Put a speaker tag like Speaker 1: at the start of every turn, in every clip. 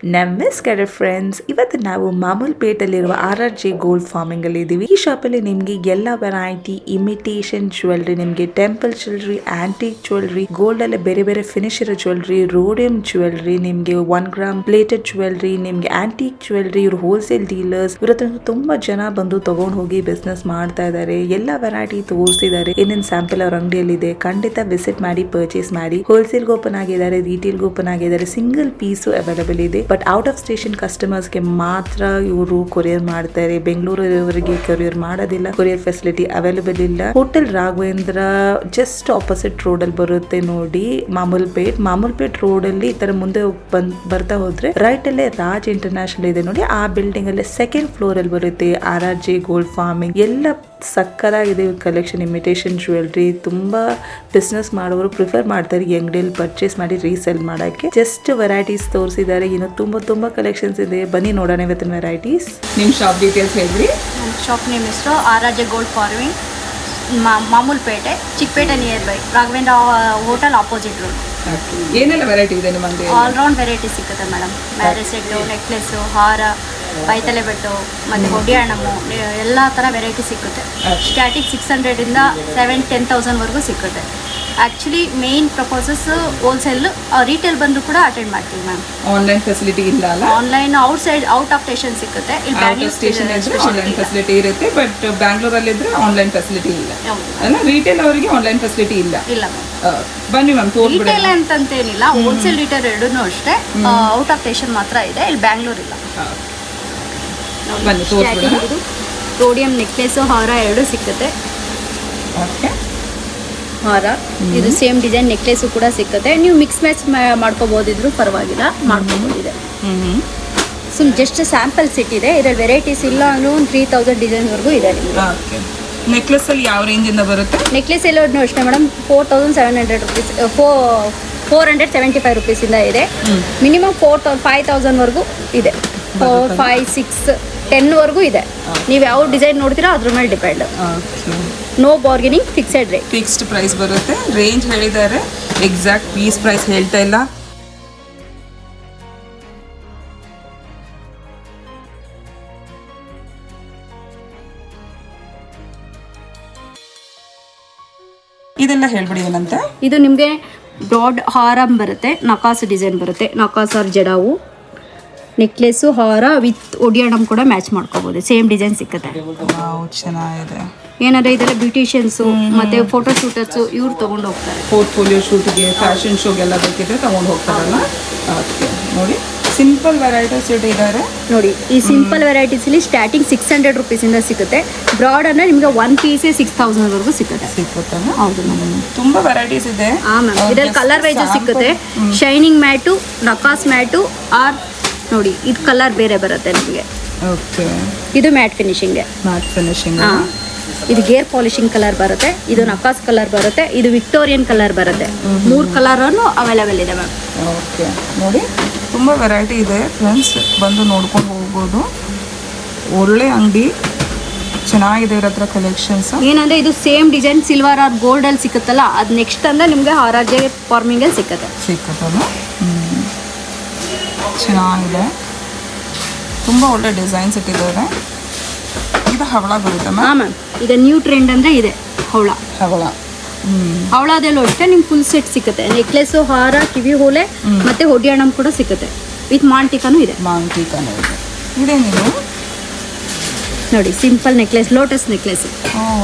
Speaker 1: ನಮಸ್ಕಾರ ಫ್ರೆಂಡ್ಸ್, ಇವತ್ತು ನಾವು ಮಾಮೂಲ್ಪೇಟಲ್ಲಿರುವ RRJ ಗೋಲ್ಡ್ ಫಾರ್ಮಿಂಗ್ ಅಲ್ಲಿ ಇದ್ದೀವಿ. ಈ ಶಾಪ್ ಅಲ್ಲಿ ನಿಮ್ಗೆ ಎಲ್ಲ ವೆರೈಟಿ ಇಮಿಟೇಷನ್ ಜ್ಯುವೆಲ್ರಿ, ನಿಮ್ಗೆ temple jewellery, antique jewellery, gold ಅಲ್ಲಿ ಬೇರೆ ಬೇರೆ ಫಿನಿಶ್ ಇರೋ ಜ್ಯುವೆಲ್ರಿ, ರೋಡಿಯಂ ಜ್ಯುವೆಲ್ರಿ, ನಿಮ್ಗೆ 1 ಗ್ರಾಮ್ ಪ್ಲೇಟೆಡ್ ಜ್ಯುವೆಲ್ರಿ, ನಿಮ್ಗೆ ಆಂಟಿಕ್ ಜ್ಯುವೆಲ್ರಿ, ಇವರು ಹೋಲ್ಸೇಲ್ ಡೀಲರ್ಸ್. ಇವ್ರ ಹತ್ರ ತುಂಬಾ ಜನ ಬಂದು ತಗೊಂಡು ಹೋಗಿ ಬಿಸ್ನೆಸ್ ಮಾಡ್ತಾ ಇದ್ದಾರೆ. ಎಲ್ಲ ವೆರೈಟಿ ತೋರಿಸಿದ್ದಾರೆ. ಏನೇನ್ ಸ್ಯಾಂಪಲ್ ಅವ್ರ ಅಂಗಡಿಯಲ್ಲಿ ಇದೆ, ಖಂಡಿತ ವಿಸಿಟ್ ಮಾಡಿ ಪರ್ಚೇಸ್ ಮಾಡಿ. ಹೋಲ್ಸೇಲ್ ಓಪನ್ ಆಗಿದ್ದಾರೆ, ರಿಟೇಲ್ ಓಪನ್ ಆಗಿದ್ದಾರೆ. ಸಿಂಗಲ್ ಪೀಸು ಅವೈಲೇಬಲ್ ಇದೆ. ಬಟ್ ಔಟ್ ಆಫ್ ಸ್ಟೇಷನ್ ಕಸ್ಟಮರ್ಸ್ಗೆ ಮಾತ್ರ ಇವರು ಕೊರಿಯರ್ ಮಾಡ್ತಾರೆ. ಬೆಂಗಳೂರವರಿಗೆ ಕೊರಿಯರ್ ಮಾಡೋದಿಲ್ಲ. ಕೊರಿಯರ್ ಫೆಸಿಲಿಟಿ ಅವೈಲೇಬಲ್ ಇಲ್ಲ. Hotel Raghavendra just opposite road ಅಲ್ಲಿ ಬರುತ್ತೆ ನೋಡಿ, ಮಾಮೂಲ್ಪೇಟ್ ರೋಡ್ ಅಲ್ಲಿ ಈ ತರ ಮುಂದೆ ಬರ್ತಾ ಹೋದ್ರೆ ರೈಟ್ ಅಲ್ಲೇ ರಾಜ್ ಇಂಟರ್ನ್ಯಾಷನಲ್ ಇದೆ ನೋಡಿ, ಆ ಬಿಲ್ಡಿಂಗ್ ಅಲ್ಲಿ ಸೆಕೆಂಡ್ ಫ್ಲೋರ್ ಅಲ್ಲಿ ಬರುತ್ತೆ RRJ ಗೋಲ್ಡ್ ಫಾರ್ಮಿಂಗ್. ಎಲ್ಲ ಸಕ್ಕತ್ತಾಗಿದೆ ಕಲೆಕ್ಷನ್. ಇಮಿಟೇಷನ್ ಜ್ಯುವೆಲ್ರಿ ತುಂಬಾ ಬಿಸ್ನೆಸ್ ಮಾಡೋರು ಪ್ರಿಫರ್ ಮಾಡ್ತಾರೆ ಈ ಅಂಗಡಿಯಲ್ಲಿ ಪರ್ಚೇಸ್ ಮಾಡಿ ರೀಸೆಲ್ ಮಾಡಕ್ಕೆ. ಜಸ್ಟ್ ವೆರೈಟೀಸ್ ತೋರಿಸಿದ್ದಾರೆ, ಇನ್ನು ತುಂಬಾ ಕಲೆಕ್ಷನ್ಸ್ ಇದೆ. ಬನ್ನಿ ನೋಡೋಣ ಇವತ್ತಿನ ವೆರೈಟೀಸ್. ನಿಮ್ ಶಾಪ್ ಡೀಟೇಲ್ಸ್ ಹೇಳ್ರಿ.
Speaker 2: ಶಾಪ್ ನೇಮ್ ಹೆಸರು RRJ gold farming, Mamulpet, Chickpet near by Raghavendra hotel opposite road.
Speaker 1: ಏನೆಲ್ಲ ವೆರೈಟಿ ಇದೆ ನಿಮ್ಮಲ್ಲಿ?
Speaker 2: ಆಲ್ ರೌಂಡ್ ವೆರೈಟಿ ಸಿಗುತ್ತೆ ಮೇಡಮ್. ಮ್ಯಾರೇಜ್ ಸೆಟ್ಟು, ನೆಕ್ಲೆಸ್ಸು, ಹಾರ, ಬೈತಲೆ ಬೆಟ್ಟು, ಮತ್ತು ಹೊಡಿಯಾಣಮು, ಎಲ್ಲ ಥರ ವೆರೈಟಿ ಸಿಗುತ್ತೆ. ಸ್ಟಾರ್ಟಿಂಗ್ 600 ಇಂದ 7-10,000 ಸಿಗುತ್ತೆ. Actually main proposes wholesale, retail ಬಂದರೂ ಕೂಡ ಅಟೆಂಡ್ ಮಾಡ್ತೀವಿ ಮ್ಯಾಮ್.
Speaker 1: ಆನ್ಲೈನ್ ಫೆಸಿಲಿಟಿ ಇಲ್ಲ ಅಲ್ಲ?
Speaker 2: ಆನ್ಲೈನ್ ಔಟ್ ಆಫ್ ಸ್ಟೇಷನ್ ಸಿಗುತ್ತೆ. ಇಲ್ಲಿ ಬ್ಯಾಂಗ್ಳೂರ್
Speaker 1: ಸ್ಟೇಷನ್ ಆನ್ಲೈನ್ ಫೆಸಿಲಿಟಿ ಇರುತ್ತೆ, ಬಟ್ ಬ್ಯಾಂಗ್ಳೂರಲ್ಲಿ ಇದ್ರೆ ಆನ್ಲೈನ್ ಫೆಸಿಲಿಟಿ ಇಲ್ಲ ಅಲ್ಲ? ರಿಟೇಲ್ ಅವರಿಗೆ ಆನ್ಲೈನ್ ಫೆಸಿಲಿಟಿ ಇಲ್ಲ. ಬನ್ನಿ ಮ್ಯಾಮ್,
Speaker 2: ರಿಟೇಲ್ ಅಂತಂತೇನಿಲ್ಲ, ಹೋಲ್ಸೇಲ್ ರಿಟೇಲ್ ಎರಡೂ ಅಷ್ಟೇ. ಔಟ್ ಆಫ್ ಸ್ಟೇಷನ್ ಮಾತ್ರ ಇದೆ, ಇಲ್ಲಿ ಬ್ಯಾಂಗ್ಳೂರ್ ಇಲ್ಲ. ರೋಡಿಯಂ ನೆಕ್ಲೆಸ್, ಹಾರ ಎರಡೂ ಸಿಕ್ಕುತ್ತೆ. ಹಾರ ಇದು ಸೇಮ್ ಡಿಸೈನ್, ನೆಕ್ಲೆಸು ಕೂಡ ಸಿಕ್ಕತ್ತೆ. ನೀವು ಮಿಕ್ಸ್ ಮ್ಯಾಚ್ ಮಾಡ್ಕೋಬೋದಿದ್ರು ಪರವಾಗಿಲ್ಲ, ಮಾಡ್ಕೋಬೋದಿದೆ. ಜಸ್ಟ್ ಸ್ಯಾಂಪಲ್ ಸೆಟ್ ಇದೆ, ಇದರಲ್ಲಿ ವೆರೈಟೀಸ್ ಇಲ್ಲ ಅಂದ್ರೆ ಒಂದು 3000 ಡಿಸೈನ್ವರೆಗೂ ಇದೆ ನಿಮಗೆ.
Speaker 1: ನೆಕ್ಲೆಸ್ ಅಲ್ಲಿ ಯಾವ ರೇಂಜ್ ಇಂದ ಬರುತ್ತೆ?
Speaker 2: ನೆಕ್ಲೆಸ್ ಎಲ್ಲೂ ಅಷ್ಟೇ ಮೇಡಮ್, 4700 ರುಪೀಸ್, 475 ರುಪೀಸಿಂದ ಇದೆ. ಮಿನಿಮಮ್ 5,000ವರೆಗೂ ಇದೆ. 4, 5, 6, 10ವರೆಗೂ ಇದೆ. ನೀವು ಯಾವ ಡಿಸೈನ್ ನೋಡ್ತೀರಾ ಅದ್ರ ಮೇಲೆ depend. No bargaining, fixed rate,
Speaker 1: fixed price ಬರುತ್ತೆ. ರೇಂಜ್ ಹೇಳಿದ್ದಾರೆ, ಎಕ್ಸಾಕ್ಟ್ ಪೀಸ್ ಪ್ರೈಸ್ ಹೇಳ್ತಾ ಇಲ್ಲ. ಇದೆಲ್ಲ ಹೇಳ್ಬಿಡಿ ಏನಂತ.
Speaker 2: ಇದು ನಿಮಗೆ ಬ್ರಾಡ್ ಹಾರ ಬರುತ್ತೆ, ನಕಾಸ್ ಡಿಸೈನ್ ಬರುತ್ತೆ. ನಕಾಸ್ ಆರ್ ಜಡಾವು, ನೆಕ್ಲೆಸ್ಸು, ಹಾರ ವಿತ್ ಒಡಿಯಾಣಮ್ ಕೂಡ ಮ್ಯಾಚ್ ಮಾಡ್ಕೋಬಹುದು. ಸೇಮ್ ಡಿಸೈನ್ ಸಿಕ್ಕತ್ತೆ.
Speaker 1: ಚೆನ್ನಾಗಿದೆ.
Speaker 2: ಏನಾದ್ರೆ ಇದೆಲ್ಲ ಬ್ಯೂಟಿಷಿಯನ್ಸು ಮತ್ತೆ ಫೋಟೋ ಶೂಟರ್ಸು ಇವ್ರು ತಗೊಂಡು ಹೋಗ್ತಾರೆ.
Speaker 1: ಪೋರ್ಟ್ಫೋಲಿಯೋ ಶೂಟ್ಗೆ, ಫ್ಯಾಷನ್ ಶೋಗೆಲ್ಲ ಬೇಕಿದ್ರೆ ತಗೊಂಡು ಹೋಗ್ತಾರಲ್ಲ. ನೋಡಿ ಸಿಂಪಲ್ ವೆರೈಟೀಸ್ ಇಟ್ಟಿದ್ದಾರೆ
Speaker 2: ನೋಡಿ. ಈ ಸಿಂಪಲ್ ವೆರೈಟೀಸ್ ಇಲ್ಲಿ ಸ್ಟಾರ್ಟಿಂಗ್ 600 ರುಪೀಸಿಂದ ಸಿಗುತ್ತೆ. ಬ್ರಾಡ್ ಅಂದ್ರೆ ನಿಮ್ಗೆ 1 ಪೀಸೇ 6000ವರೆಗೂ ಸಿಗುತ್ತೆ. ಹೌದು ಮ್ಯಾಮ್,
Speaker 1: ತುಂಬಾ ವೆರೈಟೀಸ್ ಇದೆ.
Speaker 2: ಹಾಂ ಮ್ಯಾಮ್, ಇದರಲ್ಲಿ ಕಲರ್ ವೈಸ್ ಸಿಗುತ್ತೆ. ಶೈನಿಂಗ್ ಮ್ಯಾಟು, ನಕಾಸ್ ಮ್ಯಾಟು, ಆರ್ ನೋಡಿ ಇದು ಕಲರ್ ಬೇರೆ ಬರುತ್ತೆ ನಿಮಗೆ.
Speaker 1: ಓಕೆ,
Speaker 2: ಇದು ಮ್ಯಾಟ್ ಫಿನಿಶಿಂಗ್. ಹಾಂ, ಇದು ಗೇರ್ ಪಾಲಿಶಿಂಗ್ ಕಲರ್ ಬರುತ್ತೆ. ಇದು ನಕಾಸ್ ಕಲರ್ ಬರುತ್ತೆ. ಇದು ವಿಕ್ಟೋರಿಯನ್ ಕಲರ್ ಬರುತ್ತೆ. 3 ಕಲರನ್ನು ಅವೈಲೇಬಲ್ ಇದೆ ಮ್ಯಾಮ್.
Speaker 1: ಓಕೆ, ನೋಡಿ ತುಂಬ ವೆರೈಟಿ ಇದೆ ಫ್ರೆಂಡ್ಸ್, ಬಂದು ನೋಡ್ಕೊಂಡು ಹೋಗ್ಬೋದು. ಒಳ್ಳೆ ಅಂಗಡಿ, ಚೆನ್ನಾಗಿದೆ ಇವ್ರ ಹತ್ರ ಕಲೆಕ್ಷನ್ಸ್.
Speaker 2: ಏನಂದರೆ ಇದು ಸೇಮ್ ಡಿಸೈನ್ ಸಿಲ್ವರ್ ಆರ್ ಗೋಲ್ಡಲ್ಲಿ ಸಿಕ್ಕುತ್ತಲ್ಲ, ಅದು ನೆಕ್ಸ್ಟ್ ಅಂದರೆ ನಿಮಗೆ RRJ ಫಾರ್ಮಿಂಗಲ್ಲಿ ಸಿಕ್ಕತ್ತಲ್ಲ.
Speaker 1: ಚೆನ್ನಾಗಿದೆ, ತುಂಬ ಒಳ್ಳೆ ಡಿಸೈನ್ಸ್ ಇಟ್ಟಿದ್ದಾರೆ. ಇದು ಹವಳ ಬರುತ್ತೆ ಮ್ಯಾಮ್?
Speaker 2: ಹಾಂ ಮ್ಯಾಮ್, ಈಗ ನ್ಯೂ ಟ್ರೆಂಡ್ ಅಂದರೆ ಇದೆ ಹವಳ. ಹವಳದಲ್ಲೂ ಅಷ್ಟೇ ನಿಮ್ಗೆ ಫುಲ್ ಸೆಟ್ ಸಿಗುತ್ತೆ. ನೆಕ್ಲೆಸ್ಸು, ಹಾರ, ಕಿವಿ ಓಲೆ ಮತ್ತೆ ಹೊಡಿಯಾಣಮ್ ಕೂಡ ಸಿಗುತ್ತೆ. ವಿತ್ ಮಾಂಟಿಕಾನು ಇದೆ.
Speaker 1: ಇದೇನಿದು
Speaker 2: ನೋಡಿ, ಸಿಂಪಲ್ ನೆಕ್ಲೆಸ್, ಲೋಟಸ್ ನೆಕ್ಲೆಸ್.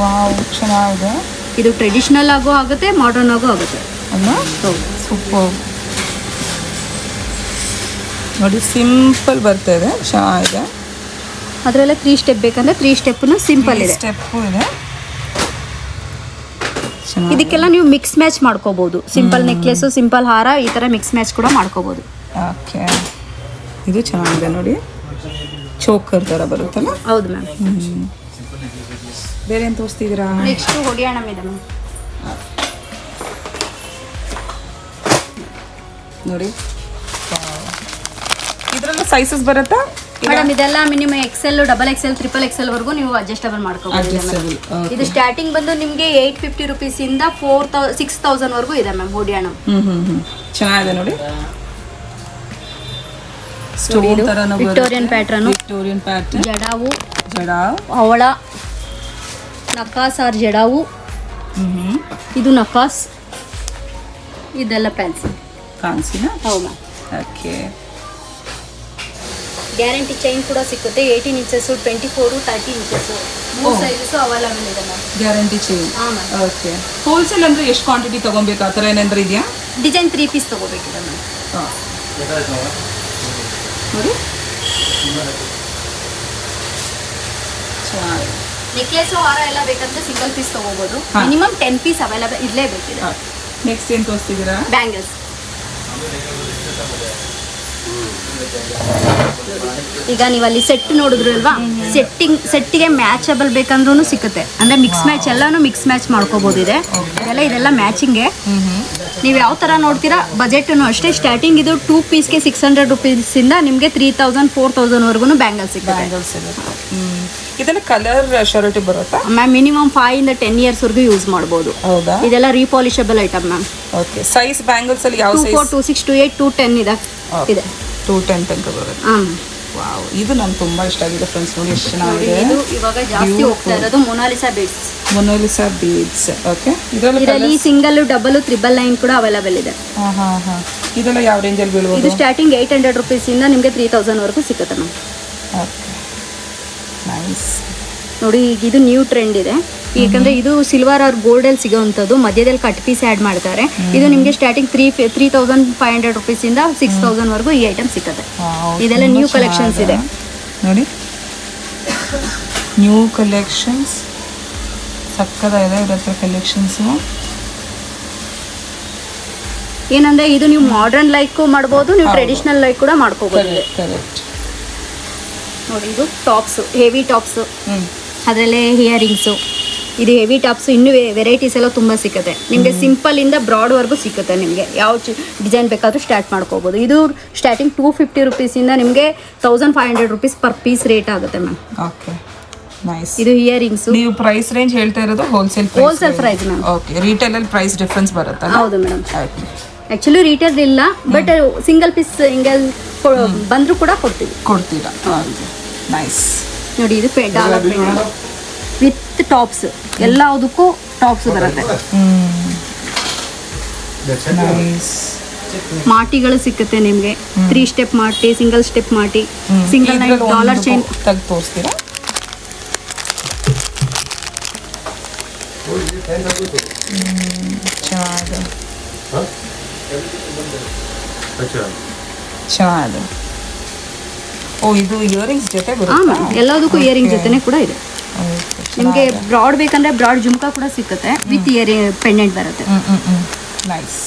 Speaker 1: ಚೆನ್ನಾಗಿದೆ.
Speaker 2: ಇದು ಟ್ರೆಡಿಷನಲ್ ಆಗೋ ಆಗುತ್ತೆ, ಮಾಡರ್ನ್ ಆಗೋ ಆಗುತ್ತೆ.
Speaker 1: ಸೂಪರ್. ನೋಡಿ ಸಿಂಪಲ್ ಬರ್ತಾ ಇದೆ, ಚೆನ್ನಾಗಿದೆ.
Speaker 2: ಅದರಲ್ಲೇ 3 ಸ್ಟೆಪ್ ಬೇಕಂದ್ರೆ 3 ಸ್ಟೆಪ್ನು ಸಿಂಪಲ್ ಇದೆ.
Speaker 1: ಸ್ಟೆಪ್ಪು ಇದೆ.
Speaker 2: ಇದಕ್ಕೆಲ್ಲ ನೀವು ಮಿಕ್ಸ್ ಮ್ಯಾಚ್ ಮಾಡ್ಕೋಬಹುದು. ಸಿಂಪಲ್ ನೆಕ್ಲೆಸ್ಸು, ಸಿಂಪಲ್ ಹಾರ, ಈ ಥರ ಮಿಕ್ಸ್ ಮ್ಯಾಚ್ ಕೂಡ ಮಾಡ್ಕೋಬಹುದು.
Speaker 1: ಓಕೆ, ಇದು ಚೆನ್ನಾಗಿದೆ ನೋಡಿ, ಚೋಕರ್ ಥರ ಬರುತ್ತಲ್ಲ.
Speaker 2: ಹೌದು ಮ್ಯಾಮ್.
Speaker 1: ಬೇರೆ ಏನು ತೋರಿಸ್ತಿದ್ದೀರಾ?
Speaker 2: ನೆಕ್ಸ್ಟ್ ಹೊಡಿಯಾಣಮ್ ಇದೆ ಮ್ಯಾಮ್.
Speaker 1: ನೋಡಿ, ಇದರಲ್ಲೂ ಸೈಜಸ್ ಬರುತ್ತಾ
Speaker 2: ಮೇಡಮ್? ಇದೆಲ್ಲ ಮಿನಿಮಮ್ XL, XXL, XXL ವರೆಗೂ ನೀವು ಅಡ್ಜಸ್ಟಬಲ್ ಮಾಡ್ಕೋಬಹುದು. ಇದು ಸ್ಟಾರ್ಟಿಂಗ್ ಬಂದು ನಿಮಗೆ 850 ರುಪೀಸಿಂದ 6000 ವರೆಗೂ ಇದೆ ಮ್ಯಾಮ್ ಹೊಡಿಯಾಣಮ್.
Speaker 1: ಚೆನ್ನಾಗಿದೆ ನೋಡಿ. ಸ್ಟೋನ್ ತರನೂ
Speaker 2: Victorian pattern,
Speaker 1: Victorian pattern,
Speaker 2: jadau,
Speaker 1: jadau,
Speaker 2: ಅವಳ ನಕಾಸ್ ಆರ್ ಜಡಾವು, ಇದು ನಕಾಸ್, ಇದೆಲ್ಲ ಫ್ಯಾನ್ಸಿ.
Speaker 1: ಫ್ಯಾನ್ಸಿನಾ?
Speaker 2: ಹೌದು ಮ್ಯಾಮ್.
Speaker 1: ಓಕೆ.
Speaker 2: ಗ್ಯಾರಂಟಿ ಚೈನ್ ಕೂಡ ಸಿಕ್ಕುತ್ತೆ. 18 ಇಂಚಸ್, 24, 30 ಇಂಚಸ್, 3 ಸೈಜಸ್ ಅವೈಲೇಬಲ್ ಇದೆ ಮ್ಯಾಮ್.
Speaker 1: Guarantee chain.
Speaker 2: ಹಾಂ ಮ್ಯಾಮ್.
Speaker 1: ಓಕೆ. ಹೋಲ್ಸೇಲ್ ಅಂದರೆ ಎಷ್ಟು ಕ್ವಾಂಟಿಟಿ ತೊಗೊಬೇಕು, ಆ ಥರ ಏನಾದರೂ ಇದೆಯಾ?
Speaker 2: ಡಿಸೈನ್ 3 ಪೀಸ್ ತೊಗೋಬೇಕಿದೆ ಮ್ಯಾಮ್.
Speaker 1: ಹಾಂ ನೋಡಿ,
Speaker 2: ನೆಕ್ಲೆಸು ಹಾರ ಎಲ್ಲ ಬೇಕಂದ್ರೆ ಸಿಂಗಲ್ ಪೀಸ್ ತೊಗೋಬೋದು. ಮಿನಿಮಮ್ 10 ಪೀಸ್ ಅವೈಲೇಬಲ್ ಇರಲೇಬೇಕಿದೆ.
Speaker 1: ನೆಕ್ಸ್ಟ್ ಏನು ತೋರಿಸ್ತಿದ್ದೀರಾ?
Speaker 2: ಬ್ಯಾಂಗಲ್ಸ್. ಈಗ ನೀವು ಅಲ್ಲಿ ಸೆಟ್ ನೋಡಿದ್ರು ಅಲ್ವಾ, ಸೆಟ್ಟಿಗೆ ಮ್ಯಾಚಬಲ್ ಬೇಕಂದ್ರೂ ಸಿಕ್ಕುತ್ತೆ. ಅಂದರೆ ಮಿಕ್ಸ್ ಮ್ಯಾಚ್, ಎಲ್ಲಾನು ಮಿಕ್ಸ್ ಮ್ಯಾಚ್ ಮಾಡ್ಕೋಬೋದು. ಇದೆಲ್ಲ ಮ್ಯಾಚಿಂಗ್ಗೆ. ನೀವು ಯಾವ ಥರ ನೋಡ್ತೀರಾ ಬಜೆಟನ್ನು ಅಷ್ಟೇ. ಸ್ಟಾರ್ಟಿಂಗ್ ಇದು 2 ಪೀಸ್ಗೆ 600 ರುಪೀಸಿಂದ ನಿಮಗೆ 3000 4000ವರೆಗೂ ಬ್ಯಾಂಗಲ್ಸ್ ಸಿಗುತ್ತೆ.
Speaker 1: ಇದೆಲ್ಲ ಕಲರ್ ಶರ್ಟ್ ಬರುತ್ತಾ
Speaker 2: ಮ್ಯಾಮ್? ಮಿನಿಮಮ್ 5 ಇಂದ 10 ಇಯರ್ಸ್ವರೆಗೂ ಯೂಸ್ ಮಾಡ್ಬೋದು.
Speaker 1: ಹೌದಾ?
Speaker 2: ಇದೆಲ್ಲ repolishable item ma'am.
Speaker 1: Okay. Size bangles ಅಲ್ಲಿ ಯಾವ ಸೈಜ್?
Speaker 2: 2, 4, 2, 6, 2, 8, 2, 10 ಇದೆ.
Speaker 1: 210 ತನಕ ಬರುತ್ತೆ.
Speaker 2: ಹಾಂ.
Speaker 1: ವಾವ್, ಇದು ನಂಗೆ ತುಂಬಾ ಇಷ್ಟ ಆಗಿದೆ ಫ್ರೆಂಡ್ಸ್. ನೋಡಿ ಎಷ್ಟು ಚೆನ್ನಾಗಿದೆ.
Speaker 2: ಇದು ಇವಾಗ ಜಾಸ್ತಿ ಹೋಗ್ತಾ ಇರೋದು Mona Lisa beads.
Speaker 1: Mona Lisa beads. Okay.
Speaker 2: ಇದರಲ್ಲಿ ಸಿಂಗಲ್, ಡಬಲ್, 999 ಕೂಡ ಅವೈಲೇಬಲ್ ಇದೆ.
Speaker 1: ಇದೆಲ್ಲ ಯಾವ ರೇಂಜ್ ಅಲ್ಲಿ ಬೀಳ್ಬೋದು?
Speaker 2: ಇದು ಸ್ಟಾರ್ಟಿಂಗ್ 800 ರುಪೀಸಿಂದ ನಿಮಗೆ 3000 ವರೆಗೂ ಸಿಗುತ್ತೆ ಮ್ಯಾಮ್.
Speaker 1: Okay, nice.
Speaker 2: ನೋಡಿ, ಈಗ ಇದು ನ್ಯೂ ಟ್ರೆಂಡ್ ಇದೆ. ಯಾಕಂದ್ರೆ ಇದು ಸಿಲ್ವರ್ ಆರ್ ಗೋಲ್ಡಲ್ಲಿ ಸಿಗೋವಂಥದ್ದು. ಮಧ್ಯದಲ್ಲಿ ಕಟ್ ಪೀಸ್ ಆ್ಯಡ್ ಮಾಡ್ತಾರೆ. ಇದು ನಿಮಗೆ ಸ್ಟಾರ್ಟಿಂಗ್ 3500 ರುಪೀಸಿಂದ 6000 ವರೆಗೂ ಈ ಐಟಮ್ ಸಿಗುತ್ತೆ. ಇದೆಲ್ಲ ನ್ಯೂ ಕಲೆಕ್ಷನ್ಸ್ ಇದೆ
Speaker 1: ನೋಡಿ. ನ್ಯೂ ಕಲೆಕ್ಷನ್ಸ್ ಸಕ್ಕದಾಗಿದೆ ಇದ್ರ ಹತ್ರ ಕಲೆಕ್ಷನ್ಸು.
Speaker 2: ಏನಂದ್ರೆ ಇದು ನೀವು ಮಾಡರ್ನ್ ಲೈಕ್ ಮಾಡ್ಬೋದು, ನೀವು ಟ್ರೆಡಿಷನಲ್ ಲೈಕ್ ಕೂಡ ಮಾಡ್ಕೋಬಹುದು.
Speaker 1: ಕರೆಕ್ಟ್.
Speaker 2: ನೋಡಿ, ಇದು ಟಾಪ್ಸ್, ಹೆವಿ ಟಾಪ್ಸ್, ಅದರಲ್ಲೇ ಹಿಯರಿಂಗ್ಸು. ಇದು ಹೆವಿ ಟಾಪ್ಸು. ಇನ್ನೂ ವೆರೈಟೀಸ್ ಎಲ್ಲ ತುಂಬ ಸಿಗುತ್ತೆ ನಿಮಗೆ. ಸಿಂಪಲಿಂದ ಬ್ರಾಡ್ವರೆಗೂ ಸಿಗುತ್ತೆ. ನಿಮಗೆ ಯಾವ ಡಿಸೈನ್ ಬೇಕಾದರೂ ಸ್ಟಾರ್ಟ್ ಮಾಡ್ಕೋಬೋದು. ಇದು ಸ್ಟಾರ್ಟಿಂಗ್ 250 ರುಪೀಸಿಂದ ನಿಮಗೆ 1500 ರುಪೀಸ್ ಪರ್ ಪೀಸ್ ರೇಟ್ ಆಗುತ್ತೆ ಮ್ಯಾಮ್.
Speaker 1: Okay, nice.
Speaker 2: ಇದು ಹಿಯರಿಂಗ್ಸು.
Speaker 1: ನೀವು ಪ್ರೈಸ್ ರೇಂಜ್ ಹೇಳ್ತಾ ಇರೋದು wholesale
Speaker 2: price ma'am.
Speaker 1: Okay. Retail ಅಲ್ಲಿ ಪ್ರೈಸ್ ಡಿಫರೆನ್ಸ್ ಬರುತ್ತೆ?
Speaker 2: ಹೌದು ಮೇಡಮ್.
Speaker 1: ಓಕೆ.
Speaker 2: ಆ್ಯಕ್ಚುಲಿ ರಿಟೇಲ್ ಇಲ್ಲ, ಬಟ್ ಸಿಂಗಲ್ ಪೀಸ್ ಹಿಂಗೆ ಬಂದರೂ ಕೂಡ ಕೊಡ್ತೀರಾ?
Speaker 1: ನೈಸ್.
Speaker 2: ನೋಡಿ, ಇದು ಡಾಲರ್ ವಿತ್ ಟಾಪ್ಸ್. ಎಲ್ಲದಕ್ಕೂ ಟಾಪ್ಸ್ ಬರುತ್ತೆ. ಮಾಟಿಗಳು ಸಿಕ್ಕುತ್ತೆ ನಿಮಗೆ. 3 ಸ್ಟೆಪ್ ಮಾಟಿ, ಸಿಂಗಲ್ ಸ್ಟೆಪ್ ಮಾಟಿ, ಸಿಂಗಲ್ ನೈಟ್ ಡಾಲರ್ ಚೈನ್.
Speaker 1: ತೋರಿಸ್ತೀರಾ? ಚೆನ್ನಾಗಿದೆ. ಓ, ಇದು ಇಯರಿಂಗ್ಸ್ ಜೊತೆ ಬರುತ್ತೆ?
Speaker 2: ಎಲ್ಲದಕ್ಕೂ ಇಯರಿಂಗ್ ಜೊತೆನೇ ಕೂಡ ಇದೆ. ನಿಮಗೆ ಬ್ರಾಡ್ ಬೇಕಂದ್ರೆ ಬ್ರಾಡ್ ಜುಮ್ಕಾ ಕೂಡ ಸಿಕ್ಕುತ್ತೆ, ವಿತ್ ಇಯರಿಂಗ್ ಪೆಂಡೆಂಟ್ ಬರುತ್ತೆ.
Speaker 1: ನೈಸ್.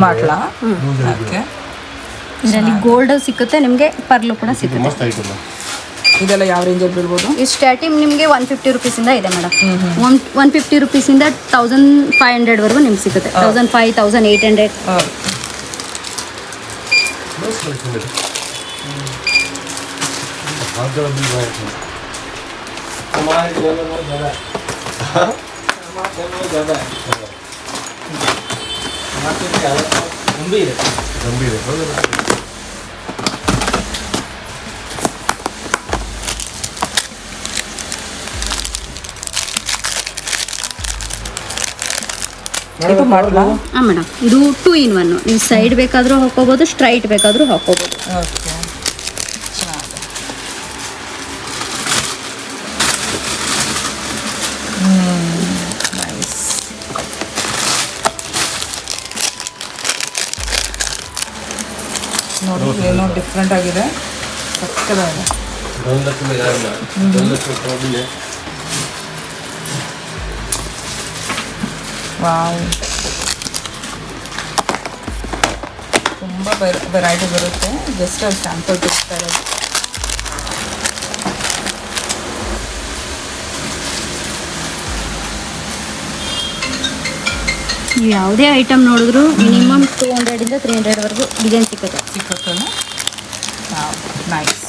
Speaker 1: ಮಾಡ್ಲಾ? ಓಕೆ.
Speaker 2: ಇದರಲ್ಲಿ ಗೋಲ್ಡ್ ಸಿಕ್ಕುತ್ತೆ ನಿಮಗೆ, ಪರ್ಲು ಕೂಡ ಸಿಕ್ಕುತ್ತೆ.
Speaker 1: ಇದೆಲ್ಲ ಯಾವ ರೇಂಜಲ್ಲಿ ಬೀಳ್ಬೋದು?
Speaker 2: ಇದು ಸ್ಟಾರ್ಟಿಂಗ್ ನಿಮಗೆ 150 ರುಪೀಸಿಂದ ಇದೆ ಮೇಡಮ್. 150 ರುಪೀಸಿಂದ 1500 ವರೆಗೂ ನಿಮ್ಗೆ ಸಿಗುತ್ತೆ. 1500, 1800.
Speaker 1: ಇದು ಮಾಡ್ಲಾ?
Speaker 2: ಹಾಂ ಮೇಡಮ್, ಇದು 2 in 1. ನೀವು ಸೈಡ್ ಬೇಕಾದರೂ ಹಾಕೋಬೋದು, ಸ್ಟ್ರೈಟ್ ಬೇಕಾದರೂ ಹಾಕೋಬೋದು.
Speaker 1: Okay, nice. ನೋಡಿ, ಏನೋ ಡಿಫ್ರೆಂಟ್ ಆಗಿದೆ, ಸಕ್ಕದಾಗಿದೆ. ವಾವ್, ತುಂಬ ವೆರೈಟಿ ಬರುತ್ತೆ. ಜಸ್ಟ್ ಅದು ಸ್ಯಾಂಪಲ್ ತೋರಿಸ್ತಾ ಇರೋದು.
Speaker 2: ನೀವು ಯಾವುದೇ ಐಟಮ್ ನೋಡಿದ್ರು ಮಿನಿಮಮ್ 200 ಇಂದ 300 ವರೆಗೂ ಡಿಸೈನ್ ಸಿಕ್ಕುತ್ತೆ.
Speaker 1: ನೈಸ್.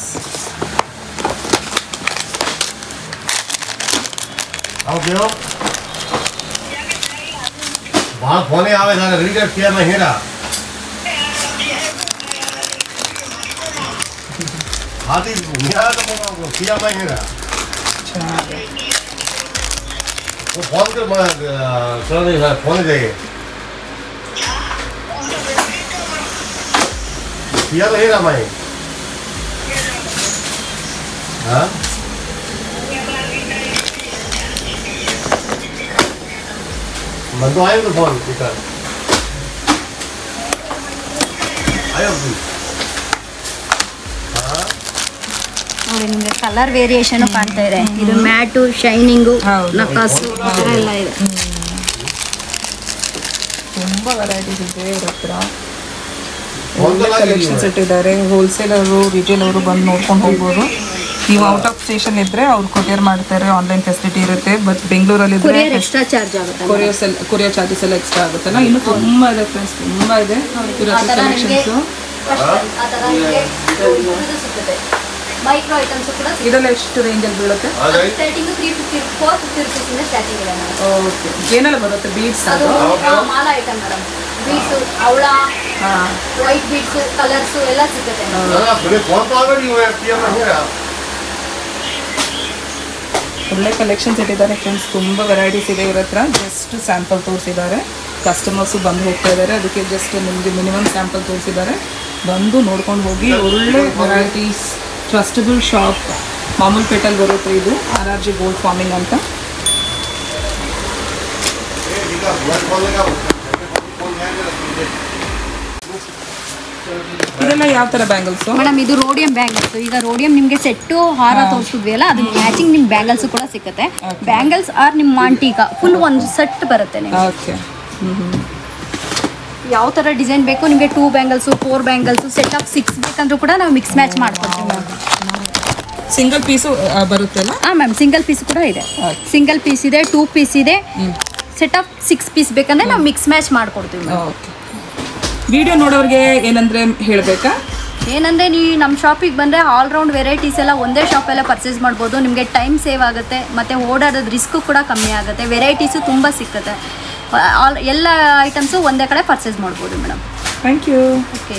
Speaker 3: जो वहाँ फोने आवे सारे रीडर किया मैं हेरा हाथी मेरा तो किया मैं हेरा वो फोन कर मैं चलो नहीं सर फोन देंगे किया तो हेरा मैं हाँ मैं तो आया तो फोन इधर आया तू हाँ
Speaker 2: ನೋಡಿ ನಿಮಗೆ ಕಲರ್ ವೇರಿಯೇಷನ್ ಕಾಣ್ತಾ ಇದೆ ಇದು ಮ್ಯಾಟು ಶೈನಿಂಗು ನಕಾಸು ಎಲ್ಲ ಇದೆ
Speaker 1: ತುಂಬ ವೆರೈಟೀಸ್ ಇದೆ ಇವ್ರ ಹತ್ರ ಕಲೆಕ್ಷನ್ಸ್ ಇಟ್ಟಿದ್ದಾರೆ ಹೋಲ್ಸೇಲರು ರಿಟೇಲರು ಬಂದು ನೋಡ್ಕೊಂಡು ಹೋಗ್ಬೋದು ನೀವು ಔಟ್ ಆಫ್ ಸ್ಟೇಷನ್ ಇದ್ರೆ ಅವ್ರು ಕೊರಿಯರ್ ಮಾಡ್ತಾರೆ ಆನ್ಲೈನ್ ಫೆಸಿಲಿಟಿ ಇರುತ್ತೆ ಬಟ್ ಬೆಂಗಳೂರಲ್ಲಿ ಇದ್ರೆ
Speaker 2: ಎಕ್ಸ್ಟ್ರಾ ಚಾರ್ಜ್ ಆಗುತ್ತೆ
Speaker 1: ಕೊರಿಯರ್ ಚಾರ್ಜಸ್ ಎಲ್ಲ ಎಕ್ಸ್ಟ್ರಾ ಆಗುತ್ತಲ್ಲ ಇನ್ನು ತುಂಬ ಇದೆ ಫ್ರೆಂಡ್ಸ್ ತುಂಬ ಇದೆ ಕಲೆಕ್ಷನ್ಸ್
Speaker 2: ಮೈಕ್ರೋ ಐಟಮ್ಸ್ ಕೂಡ
Speaker 1: ಇದೆಲ್ಲ ಎಷ್ಟು ರೇಂಜಲ್ಲಿ ಬೀಳುತ್ತೆ
Speaker 2: ಸ್ಟಾರ್ಟಿಂಗ್ 350 450 rupees ಇಂದ ಸ್ಟಾರ್ಟಿಂಗ್ ಇದೆ
Speaker 1: ಓಕೆ ಏನೆಲ್ಲ ಬರುತ್ತೆ ಬೀಡ್ಸ್
Speaker 2: ಅದು ಮಾಲಾ ಐಟಮ್ ಮೇಡಮ್ ಬೀಡ್ಸ್ ಅವಳ ವೈಟ್ ಬೀಡ್ಸ್ ಕಲರ್ಸ್ ಎಲ್ಲ ಸಿಗುತ್ತೆ
Speaker 3: फोन तो ऑलरेडी हुआ है किया मैं हेरा
Speaker 1: ಒಳ್ಳೆ ಕಲೆಕ್ಷನ್ಸ್ ಇಟ್ಟಿದ್ದಾರೆ ಫ್ರೆಂಡ್ಸ್ ತುಂಬ ವೆರೈಟೀಸ್ ಇದೆ ಇವ್ರ ಹತ್ರ ಜಸ್ಟ್ ಸ್ಯಾಂಪಲ್ ತೋರಿಸಿದ್ದಾರೆ ಕಸ್ಟಮರ್ಸು ಬಂದು ಹೋಗ್ತಾ ಇದ್ದಾರೆ ಅದಕ್ಕೆ ಜಸ್ಟ್ ನಿಮಗೆ ಮಿನಿಮಮ್ ಸ್ಯಾಂಪಲ್ ತೋರಿಸಿದ್ದಾರೆ ಬಂದು ನೋಡ್ಕೊಂಡು ಹೋಗಿ ಒಳ್ಳೆ ವೆರೈಟೀಸ್ ಟ್ರಸ್ಟಬಲ್ ಶಾಪ್ ಮಾಮೂಲ್ಪೇಟಲ್ಲಿ ಬರುತ್ತೆ ಇದು RRJ ಗೋಲ್ಡ್ ಫಾರ್ಮಿಂಗ್ ಅಂತ ಇದೆಲ್ಲ ಯಾವ ಥರ ಬ್ಯಾಂಗಲ್ಸು
Speaker 2: ಮೇಡಮ್ ಇದು ರೋಡಿಯಂ ಬ್ಯಾಂಗಲ್ಸ್ ಈಗ ರೋಡಿಯಂ ನಿಮಗೆ ಸೆಟ್ಟು ಹಾರ ತೋರಿಸಿದ್ವಿ ಅಲ್ಲ ಅದು ಮ್ಯಾಚಿಂಗ್ ನಿಮ್ಮ ಬ್ಯಾಂಗಲ್ಸ್ ಕೂಡ ಸಿಗುತ್ತೆ ಬ್ಯಾಂಗಲ್ಸ್ ಆರ್ ನಿಮ್ಮ ಮಾಂಟಿಕ ಫುಲ್ ಒಂದು ಸೆಟ್ ಬರುತ್ತೆ ನಿಮಗೆ
Speaker 1: ಓಕೆ
Speaker 2: ಯಾವ ಥರ ಡಿಸೈನ್ ಬೇಕು ನಿಮಗೆ 2 ಬ್ಯಾಂಗಲ್ಸು 4 ಬ್ಯಾಂಗಲ್ಸು ಸೆಟ್ ಆಫ್ 6 ಬೇಕಂದ್ರೂ ಕೂಡ ನಾವು ಮಿಕ್ಸ್ ಮ್ಯಾಚ್ ಮಾಡ್ಕೊಡ್ತೀವಿ ಮ್ಯಾಮ್
Speaker 1: ಸಿಂಗಲ್ ಪೀಸು ಬರುತ್ತಲ್ಲ
Speaker 2: ಹಾಂ ಮ್ಯಾಮ್ ಸಿಂಗಲ್ ಪೀಸ್ ಕೂಡ ಇದೆ ಸಿಂಗಲ್ ಪೀಸ್ ಇದೆ 2 ಪೀಸ್ ಇದೆ ಸೆಟ್ ಆಫ್ 6 ಪೀಸ್ ಬೇಕಂದ್ರೆ ನಾವು ಮಿಕ್ಸ್ ಮ್ಯಾಚ್ ಮಾಡ್ಕೊಡ್ತೀವಿ
Speaker 1: ಓಕೆ ವಿಡಿಯೋ ನೋಡೋರಿಗೆ ಏನಂದರೆ ಹೇಳಬೇಕಾ
Speaker 2: ಏನಂದರೆ ನೀವು ನಮ್ಮ ಶಾಪಿಗೆ ಬಂದರೆ ಆಲ್ರೌಂಡ್ ವೆರೈಟೀಸ್ ಎಲ್ಲ ಒಂದೇ ಶಾಪಲ್ಲೇ ಪರ್ಚೇಸ್ ಮಾಡ್ಬೋದು ನಿಮಗೆ ಟೈಮ್ ಸೇವ್ ಆಗುತ್ತೆ ಮತ್ತು ಓಡಾಡೋದು ರಿಸ್ಕು ಕೂಡ ಕಮ್ಮಿ ಆಗುತ್ತೆ ವೆರೈಟೀಸು ತುಂಬ ಸಿಕ್ಕುತ್ತೆ ಎಲ್ಲ ಐಟಮ್ಸು ಒಂದೇ ಕಡೆ ಪರ್ಚೇಸ್ ಮಾಡ್ಬೋದು ಮೇಡಮ್
Speaker 1: ಥ್ಯಾಂಕ್ ಯು
Speaker 2: ಓಕೆ